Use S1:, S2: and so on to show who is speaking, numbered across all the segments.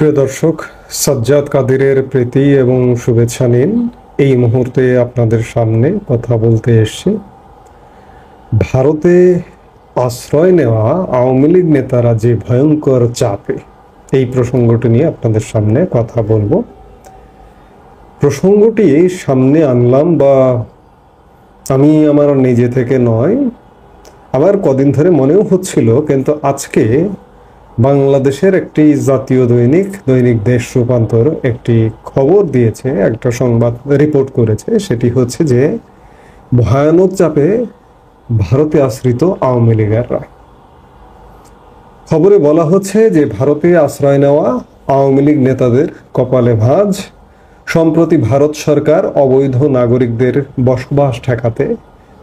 S1: প্রিয় দর্শক, সাজ্জাদ কাদিরের প্রীতি এবং শুভেচ্ছা নিন। এই মুহূর্তে আপনাদের সামনে কথা বলতে এসেছি ভারতে আশ্রয় নেওয়া আওয়ামী লীগ নেতারা যে ভয়ঙ্কর চাপে, এই প্রসঙ্গটি নিয়ে আপনাদের সামনে কথা বলবো। প্রসঙ্গটি সামনে আনলাম বা আমি আমার নিজে থেকে নয়, আমার কদিন ধরে মনেও হচ্ছিল, কিন্তু আজকে বাংলাদেশের একটি জাতীয় দৈনিক দেশ রূপান্তর একটি খবর দিয়েছে, একটা সংবাদ রিপোর্ট করেছে। সেটি হচ্ছে যে ভয়ানক চাপে ভারতে আশ্রিত আওয়ামী লীগাররা। খবরে বলা হচ্ছে যে ভারতে আশ্রয় নেওয়া আওয়ামী লীগ নেতাদের কপালে ভাঁজ। সম্প্রতি ভারত সরকার অবৈধ নাগরিকদের বসবাস ঠেকাতে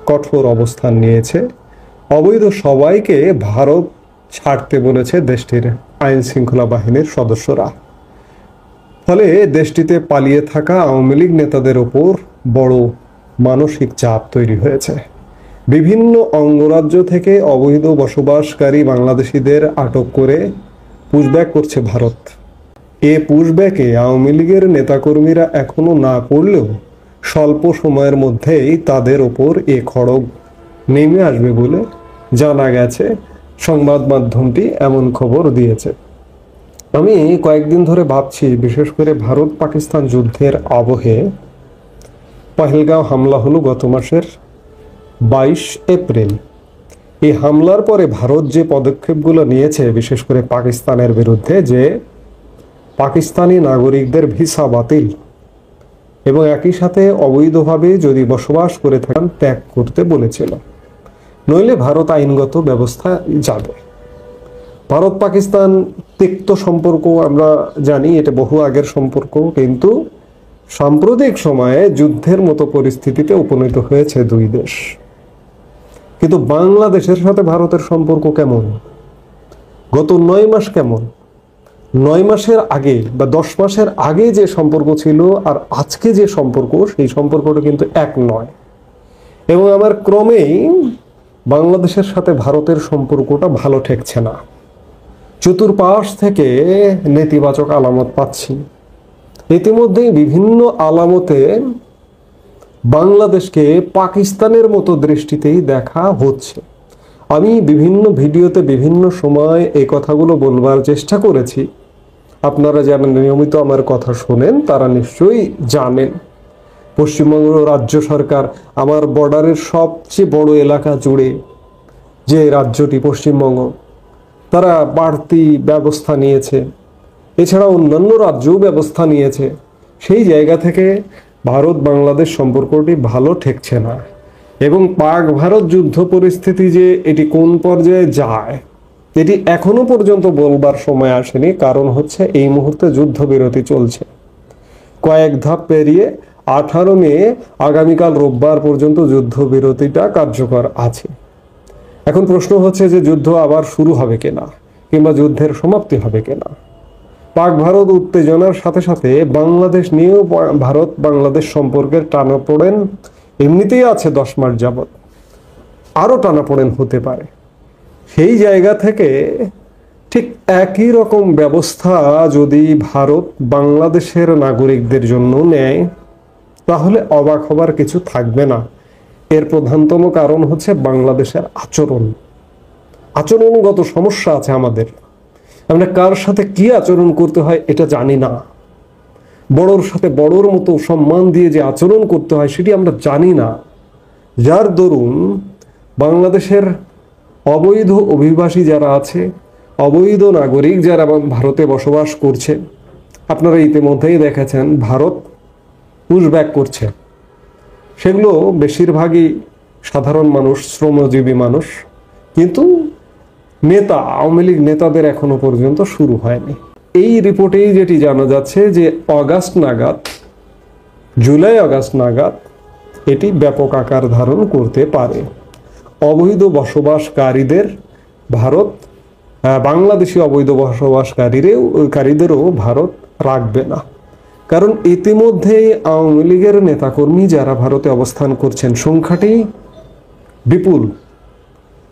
S1: কঠোর অবস্থান নিয়েছে। অবৈধ সবাইকে ভারত ছাড়তে বলেছে দেশটির আইন শৃঙ্খলা বাহিনীর সদস্যরা। ফলে দেশটিতে পালিয়ে থাকা আওয়ামী লীগ নেতাদের ওপর বড় মানসিক চাপ তৈরি হয়েছে। বিভিন্ন অঙ্গরাজ্য থেকে অবৈধ বসবাসকারী বাংলাদেশিদের আটক করে পুশব্যাক করছে ভারত। এ পুশব্যাকে আওয়ামী লীগের নেতাকর্মীরা এখনো না পড়লেও স্বল্প সময়ের মধ্যেই তাদের ওপর এ খড়গ নেমে আসবে বলে জানা গেছে। সংবাদ মাধ্যমটি এমন খবর দিয়েছে। আমি কয়েকদিন ধরে ভাবছি, বিশেষ করে ভারত পাকিস্তান যুদ্ধের আবহে পহেলগাঁও হামলা হলো গত মাসের 22 এপ্রিল। এই হামলার পরে ভারত যে পদক্ষেপগুলো নিয়েছে, বিশেষ করে পাকিস্তানের বিরুদ্ধে, যে পাকিস্তানি নাগরিকদের ভিসা বাতিল এবং একই সাথে অবৈধভাবে যদি বসবাস করে থাকেন ত্যাগ করতে বলেছিল, নইলে ভারত আইনগত ব্যবস্থা যাবে। ভারত পাকিস্তান তিক্ত সম্পর্ক আমরা জানি, এটা বহু আগের সম্পর্ক, কিন্তু সাম্প্রতিক সময়ে যুদ্ধের মতো পরিস্থিতিতে উপনীত হয়েছে দুই দেশ। কিন্তু বাংলাদেশের সাথে ভারতের সম্পর্ক কেমন? গত 9 মাস কেমন? 9 মাসের আগে বা 10 মাসের আগে যে সম্পর্ক ছিল আর আজকে যে সম্পর্ক, সেই সম্পর্কটা কিন্তু এক নয়। এবং আমার ক্রমেই বাংলাদেশের সাথে ভারতের সম্পর্কটা ভালো ঠেকছে না। চতুর্পাশ থেকে নেতিবাচক আলামত পাচ্ছি। ইতিমধ্যেই বিভিন্ন আলামতে বাংলাদেশকে পাকিস্তানের মতো দৃষ্টিতেই দেখা হচ্ছে। আমি বিভিন্ন ভিডিওতে বিভিন্ন সময় এই কথাগুলো বলবার চেষ্টা করেছি। আপনারা যারা নিয়মিত আমার কথা শোনেন তারা নিশ্চয়ই জানেন, পশ্চিমবঙ্গ রাজ্য সরকার আমার বর্ডারের সবচেয়ে বড় এলাকা জুড়ে যে রাজ্যটি পশ্চিমবঙ্গ, তারা বাড়তি ব্যবস্থা নিয়েছে। এছাড়া অন্যান্য রাজ্যও ব্যবস্থা নিয়েছে। সেই জায়গা থেকে ভারত বাংলাদেশ সম্পর্কটি ভালো ঠেকছে না। এবং পাক ভারত যুদ্ধ পরিস্থিতি যে এটি কোন পর্যায়ে যায়, এটি এখনো পর্যন্ত বলবার সময় আসেনি। কারণ হচ্ছে এই মুহূর্তে যুদ্ধবিরতি চলছে। কয়েক ধাপ পেরিয়ে 18 মে আগামীকাল রোববার পর্যন্ত যুদ্ধবিরতিটা কার্যকর আছে। এখন প্রশ্ন হচ্ছে যে যুদ্ধ আবার শুরু হবে কিনা, কিংবা যুদ্ধের সমাপ্তি হবে কিনা। পাক ভারত উত্তেজনার সাথে সাথে বাংলাদেশ নিয়েও ভারত বাংলাদেশ সম্পর্কের টানাপোড়েন এমনিতেই আছে 10 মাস যাবৎ, আরো টানাপোড়েন হতে পারে। সেই জায়গা থেকে ঠিক একই রকম ব্যবস্থা যদি ভারত বাংলাদেশের নাগরিকদের জন্য নেয়, তাহলে অবাক হবার কিছু থাকবে না। এর প্রধানতম কারণ হচ্ছে বাংলাদেশের আচরণগত সমস্যা আছে আমাদের। আমরা কার সাথে কি আচরণ করতে হয় এটা জানি না। বড়োর সাথে বড়োর মতো সম্মান দিয়ে যে আচরণ করতে হয় সেটি আমরা জানি না। যার দরুন বাংলাদেশের অবৈধ অভিবাসী যারা আছে, অবৈধ নাগরিক যারা ভারতে বসবাস করছে, আপনারা ইতিমধ্যেই দেখেছেন ভারত পুশব্যাক করছে। সেগুলো বেশিরভাগই সাধারণ মানুষ, শ্রমজীবী মানুষ। কিন্তু আওয়ামী লীগ নেতাদের এখনো পর্যন্ত শুরু হয়নি। এই রিপোর্টেই যেটি জানা যাচ্ছে যে জুলাই আগস্ট নাগাদ এটি ব্যাপক আকার ধারণ করতে পারে। অবৈধ বসবাসকারীদের ভারত, বাংলাদেশি অবৈধ বসবাসকারীদেরও ভারত রাখবে না। কারণ ইতিমধ্যেই আওয়ামী লীগের নেতাকর্মী যারা ভারতে অবস্থান করছেন সংখ্যাটি বিপুল।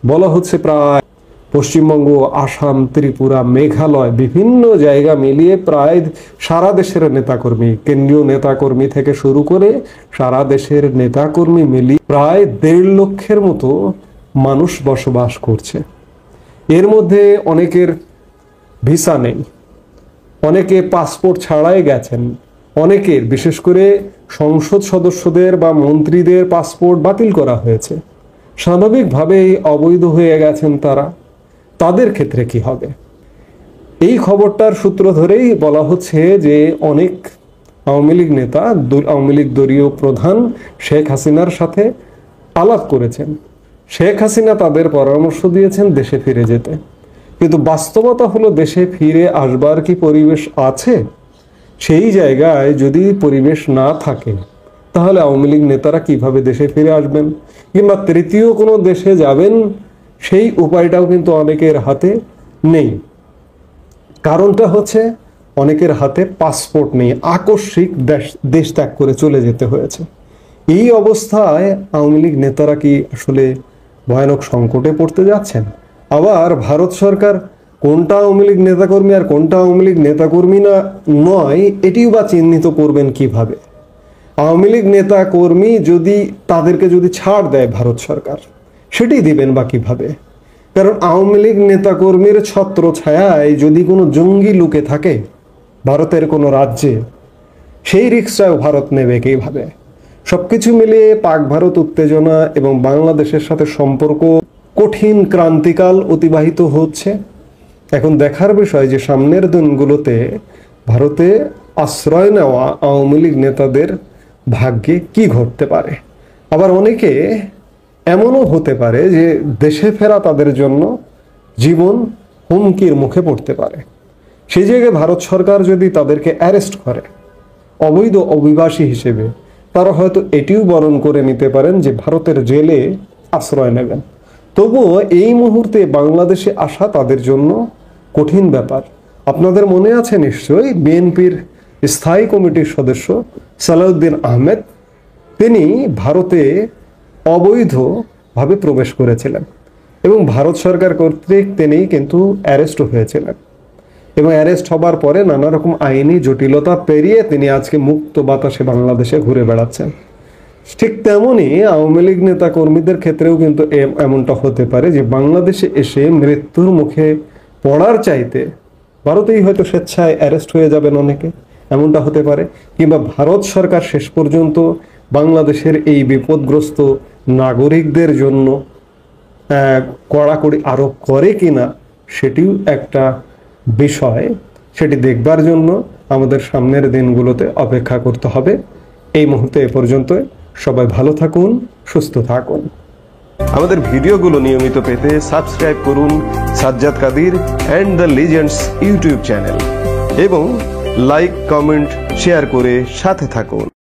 S1: বলা হচ্ছে প্রায় পশ্চিমবঙ্গ, আসাম, ত্রিপুরা, মেঘালয় বিভিন্ন জায়গা মিলিয়ে প্রায় সারা দেশের নেতাকর্মী, কেন্দ্রীয় নেতাকর্মী থেকে শুরু করে সারা দেশের নেতাকর্মী মিলিয়ে প্রায় 1.5 লক্ষের মতো মানুষ বসবাস করছে। এর মধ্যে অনেকের ভিসা নেই, অনেকে পাসপোর্ট ছাড়াই গেছেন, অনেকের বিশেষ করে সংসদ সদস্যদের বা মন্ত্রীদের পাসপোর্ট বাতিল করা হয়েছে। স্বাভাবিকভাবেই অবৈধ হয়ে গেছেন তারা। তাদের ক্ষেত্রে কি হবে? এই খবরটার সূত্র ধরেই বলা হচ্ছে যে অনেক আওয়ামী লীগ নেতা, আওয়ামী লীগ দলীয় প্রধান শেখ হাসিনার সাথে আলাপ করেছেন। শেখ হাসিনা তাদের পরামর্শ দিয়েছেন দেশে ফিরে যেতে, কিন্তু বাস্তবতা হলো দেশে ফিরে আসবার কি পরিবেশ আছে? সেই জায়গায় যদি পরিবেশ না থাকে তাহলে আওয়ামী লীগ নেতারা কিভাবে দেশে ফিরে আসবেন, কিংবা তৃতীয় কোনো দেশে যাবেন সেই উপায়টাও কিন্তু অনেকের হাতে নেই। কারণটা হচ্ছে অনেকের হাতে পাসপোর্ট নেই, আকস্মিক দেশ ত্যাগ করে চলে যেতে হয়েছে। এই অবস্থায় আওয়ামী লীগ নেতারা কি আসলে ভয়ানক সংকটে পড়তে যাচ্ছেন? আবার ভারত সরকার কোনটা আওয়ামী লীগ নেতাকর্মী আর কোনটা আওয়ামী লীগ নেতাকর্মী না নয় এটিও বা চিহ্নিত করবেন কিভাবে? আওয়ামী লীগ নেতাকর্মী যদি তাদেরকে যদি ছাড় দেয় ভারত সরকার, সেটি দিবেন বা কিভাবে? কারণ আওয়ামী লীগ নেতাকর্মীর ছত্র ছায়ায় যদি কোনো জঙ্গি লুকে থাকে ভারতের কোনো রাজ্যে, সেই রিস্কটাও ভারত নেবে কিভাবে? সবকিছু মিলিয়ে পাক ভারত উত্তেজনা এবং বাংলাদেশের সাথে সম্পর্ক কঠিন ক্রান্তিকাল অতিবাহিত হচ্ছে। এখন দেখার বিষয় যে সামনের দিনগুলোতে ভারতে আশ্রয় নেওয়া আওয়ামী লীগ নেতাদের ভাগ্যে কি ঘটতে পারে। আবার অনেকে এমনও হতে পারে যে দেশে ফেরা তাদের জন্য জীবন হুমকির মুখে পড়তে পারে। সেই জায়গায় ভারত সরকার যদি তাদেরকে অ্যারেস্ট করে অবৈধ অভিবাসী হিসেবে, তারা হয়তো এটিও বরণ করে নিতে পারেন যে ভারতের জেলে আশ্রয় নেবেন। তবুও এই মুহূর্তে বাংলাদেশে আসা তাদের জন্য কঠিন ব্যাপার। আপনাদের মনে আছে নিশ্চয়ই বিএনপির স্থায়ী কমিটির সদস্য সালাউদ্দিন আহমেদ, তিনি ভারতে অবৈধভাবে প্রবেশ করেছিলেন এবং ভারত সরকার কর্তৃক তিনি কিন্তু অ্যারেস্ট হয়েছিলেন এবং অ্যারেস্ট হবার পরে নানা রকম আইনি জটিলতা পেরিয়ে তিনি আজকে মুক্ত বাতাসে বাংলাদেশে ঘুরে বেড়াচ্ছেন। ঠিক তেমনই আওয়ামী লীগ নেতা কর্মীদের ক্ষেত্রেও কিন্তু এমনটা হতে পারে যে বাংলাদেশে এসে মৃত্যুর মুখে পড়ার চাইতে ভারতেই হয়তো স্বেচ্ছায় অ্যারেস্ট হয়ে যাবেন অনেকে, এমনটা হতে পারে। কিংবা ভারত সরকার শেষ পর্যন্ত বাংলাদেশের এই বিপদগ্রস্ত নাগরিকদের জন্য কড়াকড়ি আরোপ করে কিনা সেটিও একটা বিষয়। সেটি দেখবার জন্য আমাদের সামনের দিনগুলোতে অপেক্ষা করতে হবে। এই মুহূর্তে এ পর্যন্ত। সবাই ভালো থাকুন, সুস্থ থাকুন।
S2: আমাদের ভিডিওগুলো নিয়মিত পেতে সাবস্ক্রাইব করুন Sajjad Kadir and the legends YouTube channel এবং লাইক, কমেন্ট, শেয়ার করে সাথে থাকুন।